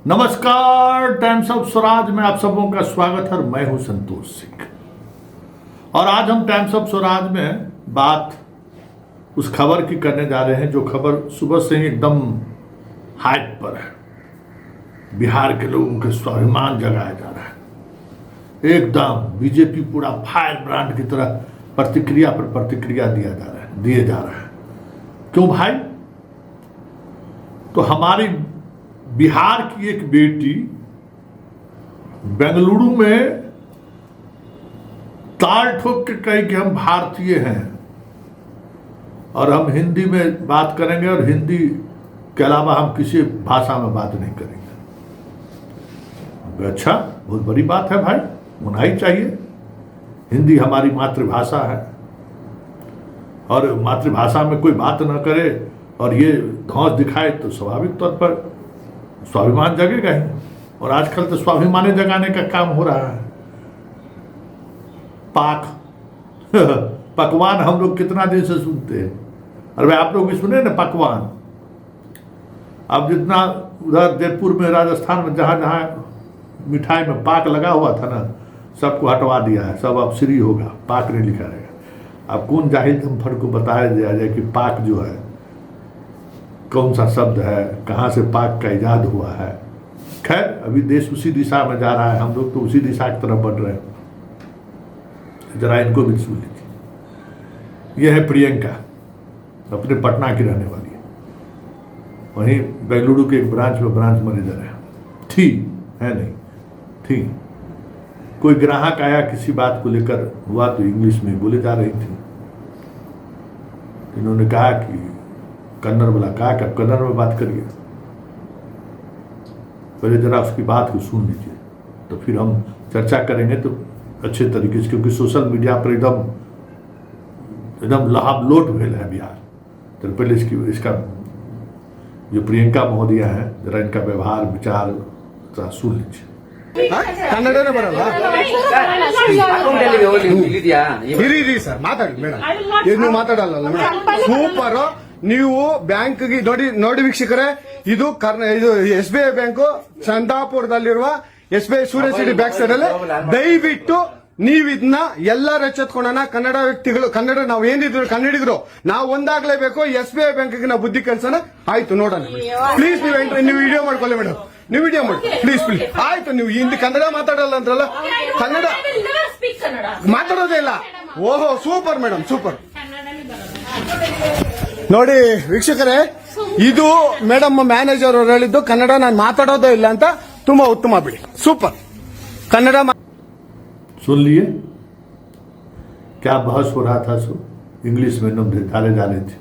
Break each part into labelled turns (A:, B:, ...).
A: नमस्कार, times of Swaraj में आप सबों का स्वागत है। मैं हूं संतोष सिंह और आज हम टाइम्स ऑफ स्वराज में बात उस खबर की करने जा रहे हैं जो खबर सुबह से ही एकदम हाइप पर है। बिहार के लोगों के स्वाभिमान जगाया जा रहा है। एकदम बीजेपी पूरा फायर ब्रांड की तरह प्रतिक्रिया पर प्रतिक्रिया दिए जा रहा है। क्यों भाई? तो हमारी बिहार की एक बेटी बेंगलुरु में ताल ठोक के कही कि हम भारतीय हैं और हम हिंदी में बात करेंगे और हिंदी के अलावा हम किसी भाषा में बात नहीं करेंगे। अच्छा, बहुत बड़ी बात है भाई, होना ही चाहिए। हिंदी हमारी मातृभाषा है और मातृभाषा में कोई बात न करे और ये धौंस दिखाए तो स्वाभाविक तौर पर स्वाभिमान जगेगा ही। और आजकल तो स्वाभिमान जगाने का काम हो रहा है। पकवान हम लोग कितना दिन से सुनते हैं। अरे भाई, आप लोग भी सुने ना पकवान। अब जितना उधर जयपुर में, राजस्थान में जहाँ जहाँ मिठाई में पाक लगा हुआ था ना, सबको हटवा दिया है। सब अब श्री होगा, पाक नहीं लिखा रहेगा। अब कौन जाहिल जमफर को बताया जाए कि पाक जो है कौन सा शब्द है, कहाँ से पाक का इजाद हुआ है। खैर, अभी देश उसी दिशा में जा रहा है, हम लोग तो उसी दिशा की तरफ बढ़ रहे हैं। जरा इनको भी सुन लीजिए। यह है प्रियंका, अपने पटना की रहने वाली है। वहीं बेंगलुरु के एक ब्रांच में ब्रांच मैनेजर है नहीं थी। कोई ग्राहक आया, किसी बात को लेकर हुआ तो इंग्लिश में बोले जा रही थी। इन्होंने कहा कि कन्नड़ वाला कहा कि आप कन्नड़ में बात करिए। पहले जरा उसकी बात को सुन लीजिए, तो फिर हम चर्चा करेंगे तो अच्छे तरीके से, क्योंकि सोशल मीडिया पर एकदम लहाबलोट भेल है बिहार। तो पहले इसका जो प्रियंका महोदया है, जरा इनका व्यवहार विचार जरा सुन लीजिए।
B: ಕನ್ನಡನೇ ಬರಲ್ಲ ಇರಿ ಸರ್, ಮಾತಾಡಿ ಮೇಡಮ್. ಏನು ಮಾತಾಡಲ್ಲ ಮೇಡಮ್? ಸೂಪರ್. ನೀವು ಬ್ಯಾಂಕ್ಗೆ ನೋಡಿ ವೀಕ್ಷಕರೇ, ಇದು SBI ಬ್ಯಾಂಕು ಚಂದಾಪುರದಲ್ಲಿರುವ SBI ಸೂರ್ಯ ಸಿಟಿ ಬ್ಯಾಕ್ ಸೈಡ್ ಅಲ್ಲಿ. ದಯವಿಟ್ಟು ನೀವು ಇದನ್ನ ಎಲ್ಲರೂ ಎಚ್ಚೆತ್ಕೊಳ್ಳೋಣ. ಕನ್ನಡ ವ್ಯಕ್ತಿಗಳು, ಕನ್ನಡ ನಾವು ಏನಿದ್ರು ಕನ್ನಡಿಗರು ನಾವು ಒಂದಾಗ್ಲೇಬೇಕು. SBI ಬ್ಯಾಂಕ್ಗೆ ನಾವು ಬುದ್ಧಿ ಕಲ್ಸೋಣ. ಆಯ್ತು, ನೋಡೋಣ ಪ್ಲೀಸ್. ನೀವು ವಿಡಿಯೋ ಮಾಡ್ಕೊಳ್ಳಿ ಮೇಡಮ್, ನೀವು ವಿಡಿಯೋ ಮಾಡಿ ಪ್ಲೀಸ್. ಆಯ್ತು, ನೀವು ಹಿಂದಿ ಕನ್ನಡ ಮಾತಾಡಲ್ಲ ಅಂದ್ರಲ್ಲ, ಕನ್ನಡ ಮಾತಾಡೋದೇ ಇಲ್ಲ. ಓಹೋ, ಸೂಪರ್ ಮೇಡಮ್, ಸೂಪರ್. ನೋಡಿ ವೀಕ್ಷಕರೇ, ಇದು ಮೇಡಮ್ ಮ್ಯಾನೇಜರ್ ಅವರು ಹೇಳಿದ್ದು ಕನ್ನಡ ನಾನು ಮಾತಾಡೋದೇ ಇಲ್ಲ ಅಂತ. ತುಂಬಾ ಉತ್ತಮ ಬಿಡಿ, ಸೂಪರ್. कन्नड़ा
A: सुन लिए क्या बहस हो रहा था। सो इंग्लिश में एकदम डाले जा रहे थे।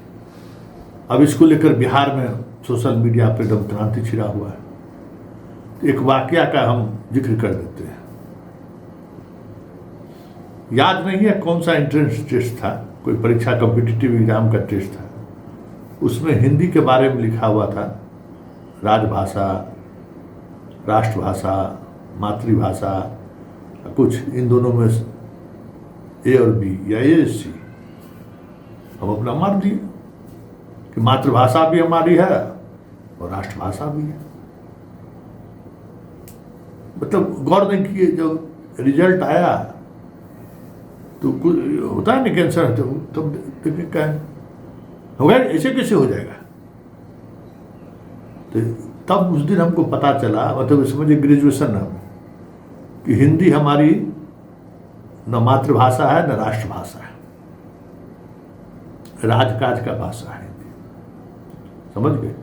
A: अब इसको लेकर बिहार में सोशल मीडिया पर एकदम क्रांति छिड़ा हुआ है। एक वाकया का हम जिक्र कर देते हैं। याद नहीं है कौन सा एंट्रेंस टेस्ट था, कोई परीक्षा कॉम्पिटिटिव एग्जाम का टेस्ट था। उसमें हिंदी के बारे में लिखा हुआ था, राजभाषा, राष्ट्रभाषा, मातृभाषा, कुछ इन दोनों में A और B या A C। हम अपना मान दिए कि मातृभाषा भी हमारी है और राष्ट्रभाषा भी है। मतलब गौर नहीं किए। जब रिजल्ट आया तो कुछ होता है ना, कैंसर है, तब देखिए क्या होगा, ऐसे कैसे हो जाएगा। तो तब उस दिन हमको पता चला, मतलब समझिए ग्रेजुएशन है, कि हिंदी हमारी न मातृभाषा है न राष्ट्रभाषा है, राजकाज का भाषा है हिंदी। समझ गए?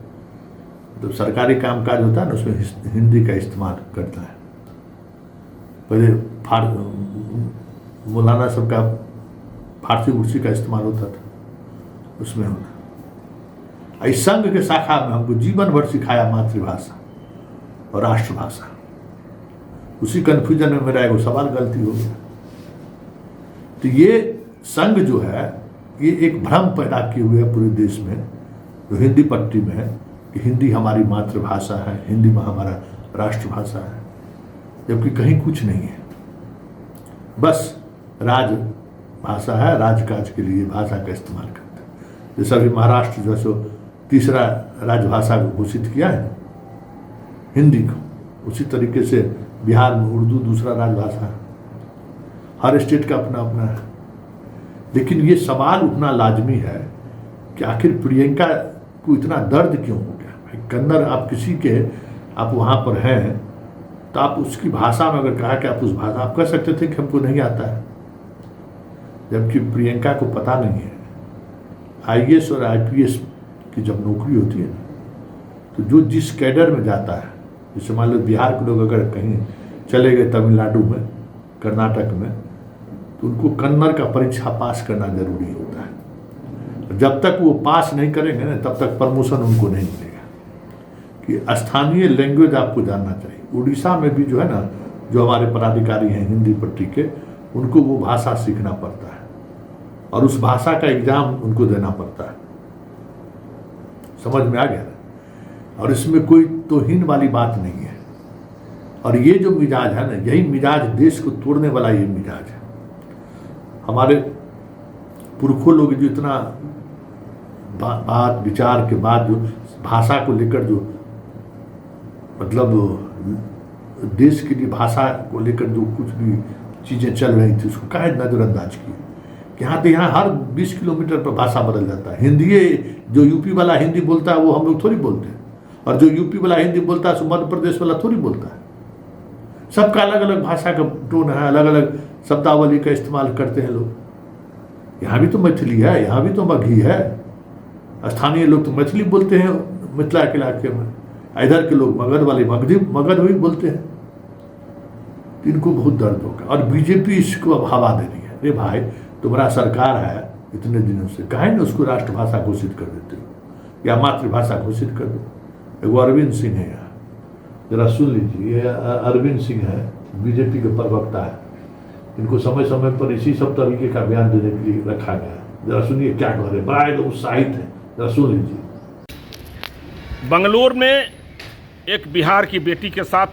A: तो सरकारी कामकाज होता है ना, उसमें हिंदी का इस्तेमाल करता है। पहले मौलाना सबका फारसी उर्सी का इस्तेमाल होता था, उसमें होना। इस संघ के शाखा में हमको जीवन भर सिखाया मातृभाषा और राष्ट्रभाषा। उसी कंफ्यूजन में मेरा एक सवाल गलती हो गया। तो ये संघ जो है, ये एक भ्रम पैदा किए हुए है पूरे देश में, जो हिंदी पट्टी में है, कि हिंदी हमारी मातृभाषा है, हिंदी में हमारा राष्ट्रभाषा है, जबकि कहीं कुछ नहीं है। बस राजभाषा है, राजकाज के लिए भाषा का इस्तेमाल करते हैं। जैसे अभी महाराष्ट्र जो है सो तीसरा राजभाषा को घोषित किया है हिंदी को। उसी तरीके से बिहार में उर्दू दूसरा राजभाषा है, हर स्टेट का अपना अपना है। लेकिन ये सवाल उठना लाजमी है कि आखिर प्रियंका को इतना दर्द क्यों हो गया। भाई कन्नड़ आप किसी के आप वहाँ पर हैं तो आप उसकी भाषा में अगर कहा कि आप उस भाषा आप कह सकते थे कि हमको नहीं आता है, जबकि प्रियंका को पता नहीं है। IAS और IPS की जब नौकरी होती है ना, तो जो जिस कैडर में जाता है, जैसे मान लो बिहार के लोग अगर कहीं चले गए तमिलनाडु में, कर्नाटक में, तो उनको कन्नड़ का परीक्षा पास करना जरूरी होता है। जब तक वो पास नहीं करेंगे ना तब तक प्रमोशन उनको नहीं मिलेगा। कि स्थानीय लैंग्वेज आपको जानना चाहिए। उड़ीसा में भी जो है ना, जो हमारे पदाधिकारी हैं हिंदी पट्टी के, उनको वो भाषा सीखना पड़ता है और उस भाषा का एग्जाम उनको देना पड़ता है। समझ में आ गया ना? और इसमें कोई तौहीन वाली बात नहीं है। और ये जो मिजाज है ना, यही मिजाज देश को तोड़ने वाला ये मिजाज है। हमारे पुरखों लोग जो इतना बात विचार के बाद जो भाषा को लेकर जो मतलब देश के लिए भाषा को लेकर जो कुछ भी चीज़ें चल रही थी उसको काहे नज़रअंदाज की। यहाँ तो यहाँ हर 20 किलोमीटर पर भाषा बदल जाता है। हिंदी जो यूपी वाला हिंदी बोलता है वो हम लोग थोड़ी बोलते हैं, और जो यूपी वाला हिंदी बोलता है मध्य प्रदेश वाला थोड़ी बोलता है। सबका अलग अलग भाषा का टोन है, अलग अलग शब्दावली का इस्तेमाल करते हैं लोग। यहाँ भी तो मैथिली है, यहाँ भी तो मगही है। स्थानीय लोग तो मैथिली बोलते हैं मिथिला के इलाके में, इधर के लोग मगध वाले मगध भी बोलते हैं। इनको बहुत दर्द होगा और बीजेपी इसको अब हवा दे रही है। अरे भाई तुम्हारा सरकार है इतने दिनों से, काहे ना उसको राष्ट्रभाषा घोषित कर देते हो या मातृभाषा घोषित कर दो। एगो अरविंद सिंह है यहाँ, जरा सुन लीजिए। ये अरविंद सिंह है, बीजेपी के प्रवक्ता है। इनको समय समय पर इसी सब तरीके का बयान देने के लिए रखा गया है। जरा सुनिए क्या कह रहे हैं, बड़ा एकदम उत्साहित है, जरा सुन लीजिए।
C: बंगलोर में एक बिहार की बेटी के साथ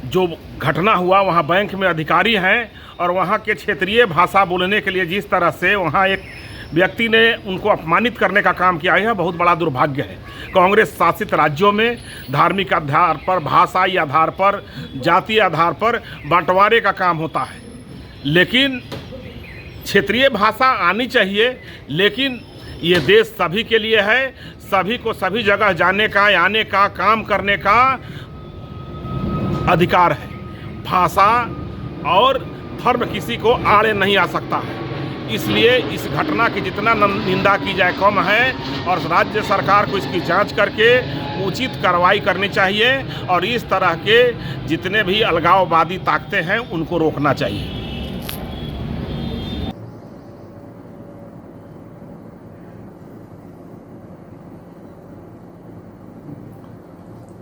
C: जो घटना हुआ, वहाँ बैंक में अधिकारी हैं और वहाँ के क्षेत्रीय भाषा बोलने के लिए जिस तरह से वहाँ एक व्यक्ति ने उनको अपमानित करने का काम किया, यह बहुत बड़ा दुर्भाग्य है। कांग्रेस शासित राज्यों में धार्मिक आधार पर, भाषाई आधार पर, जातीय आधार पर बंटवारे का काम होता है। लेकिन क्षेत्रीय भाषा आनी चाहिए, लेकिन ये देश सभी के लिए है। सभी को सभी जगह जाने का, आने का, काम करने का अधिकार है। भाषा और धर्म किसी को आड़े नहीं आ सकता है। इसलिए इस घटना की जितना निंदा की जाए कम है और राज्य सरकार को इसकी जांच करके उचित कार्रवाई करनी चाहिए और इस तरह के जितने भी अलगाववादी ताकतें हैं उनको रोकना चाहिए।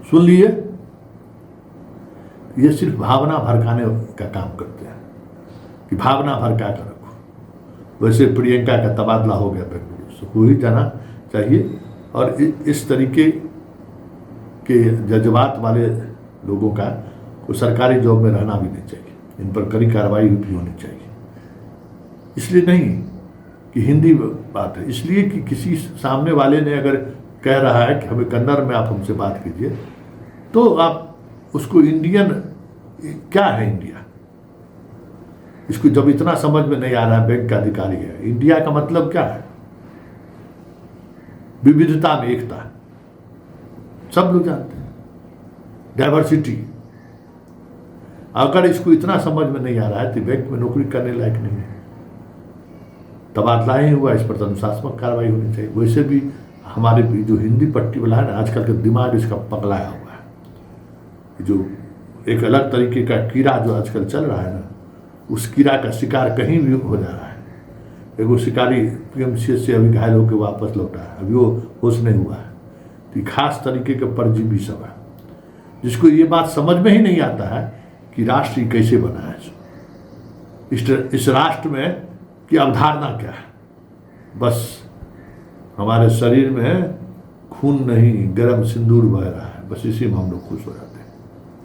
A: सुन लिए, ये सिर्फ भावना भड़काने का काम करते हैं कि भावना भड़का कर रखो। वैसे प्रियंका का तबादला हो गया बेंगलुरु से, हो ही जाना चाहिए। और इस तरीके के जज्बात वाले लोगों का को सरकारी जॉब में रहना भी नहीं चाहिए। इन पर कड़ी कार्रवाई भी होनी चाहिए। इसलिए नहीं कि हिंदी बात है, इसलिए कि किसी सामने वाले ने अगर कह रहा है कि हमें कन्नड़ में आप हमसे बात कीजिए, तो आप उसको इंडियन क्या है इंडिया, इसको जब इतना समझ में नहीं आ रहा है। बैंक का अधिकारी है, इंडिया का मतलब क्या है? विविधता में एकता, सब लोग जानते हैं, डाइवर्सिटी। अगर इसको इतना समझ में नहीं आ रहा है तो बैंक में नौकरी करने लायक नहीं है। तबादला ही हुआ, इस पर अनुशासनात्मक कार्रवाई होनी चाहिए। वैसे भी हमारे जो हिंदी पट्टी वाला है ना, आजकल का दिमाग इसका पगलाया हुआ है। जो एक अलग तरीके का कीड़ा जो आजकल चल रहा है ना, उस कीड़ा का शिकार कहीं भी हो जा रहा है। एगो शिकारी PMCH से अभी घायल होकर वापस लौटा है, अभी वो होश नहीं हुआ है। तो खास तरीके के परजीवी सब है, जिसको ये बात समझ में ही नहीं आता है कि राष्ट्र कैसे बना है। इस राष्ट्र में की अवधारणा क्या है? बस हमारे शरीर में खून नहीं, गर्म सिंदूर बह रहा है, बस इसी में हम लोग खुश हो जाते हैं।